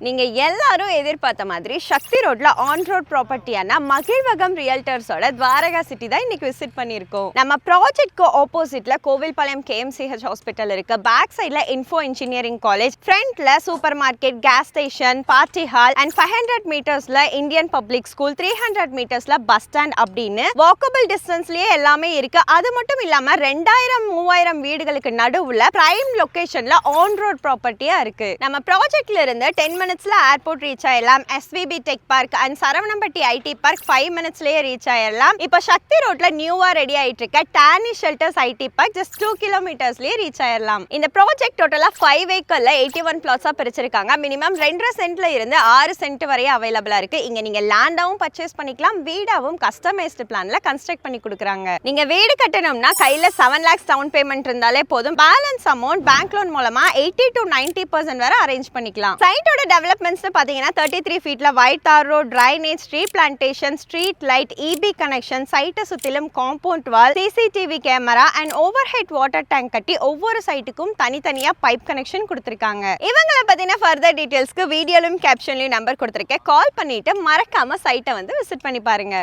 நீங்க எல்லாரும் எதிர்பார்த்த மாதிரி சக்தி ரோட்ல ஆன் ரோட் ப்ராப்பர்ட்டியான மகிழ்வகம் ரியல்டர்ஸோட துவாரகா சிட்டி தான் இன்னைக்கு விசிட் பண்ணியிருக்கோம். நம்ம ப்ராஜெக்ட்க்கு ஆப்போசிட்ல கோவில்பாளையம் KMCH ஹாஸ்பிட்டல் இருக்கு. பேக் சைட்ல இன்ஃபோ இன்ஜினியரிங் காலேஜ், ஃப்ரண்ட்ல super market, gas station, party hall and 500 மீட்டர்ஸ்ல இந்தியன் பப்ளிக் ஸ்கூல், 300 மீட்டர்ஸ்ல பஸ் ஸ்டாண்ட் அப்படின்னு வாக்கபிள் டிஸ்டன்ஸ்லயே எல்லாமே இருக்கு. அது மட்டும் இல்லாம 2000-3000 வீடுகளுக்கு நடுவுல பிரைம் லொகேஷன்ல ஆன் ரோட் ப்ராப்பர்ட்டியா இருக்கு. நம்ம ப்ராஜெக்ட்ல இருந்து 10 minutesல ஏர்போர்ட் ரீச் ஆயிடலாம். SVB tech park and Saravanampatti IT park 5 minutesலயே ரீச் ஆயிடலாம். இப்போ சக்தி ரோட்ல நியூவா ரெடி ஆயிட்டு இருக்க Dani shelters IT park just 2 kilometersலயே ரீச் ஆயிடலாம். இந்த ப்ராஜெக்ட் டோட்டலா 5 ஏக்கர்ல 81 plots-ஆ பிரிச்சிருக்காங்க. மினிமம் 2.5 சென்ட்ல இருந்து 6 சென்ட் வரை அவைலபிளா இருக்கு. இங்க நீங்க லேண்டாவும் பர்ச்சேஸ் பண்ணிக்கலாம், வீடாவும் கஸ்டமைஸ்டு பிளான்ல கன்ஸ்ட்ரக்ட் பண்ணி கொடுக்குறாங்க. நீங்க வீடு கட்டணும்னா கையில 7 lakhs டவுன் பேமெண்ட் இருந்தாலே போதும். பேலன்ஸ் அமௌண்ட் பேங்க் லோன் மூலமா 80 to 90% வரை அரேஞ்ச் பண்ணிக்கலாம். சைட்டோட டெவலப்மெண்ட்ஸ் பாத்தீங்கன்னா 33 ஃபீட்ல wide tar road, drainage, tree plantation, street light, EB connection, சைட்டை சுத்திலும் compound wall, CCTV camera and over head water tank கட்டி ஒவ்வொரு சைட்டுக்கும் தனித்தனியா பைப் கனெக்ஷன் கொடுத்திருக்காங்க. இவங்களை பத்தின ஃபர்தர் டீடைல்ஸ்க்கு வீடியோலும் கேப்ஷன்லயும் நம்பர் கொடுத்திருக்கேன். கால் பண்ணிட்டு மறக்காம சைட்டை வந்து விசிட் பண்ணி பாருங்க.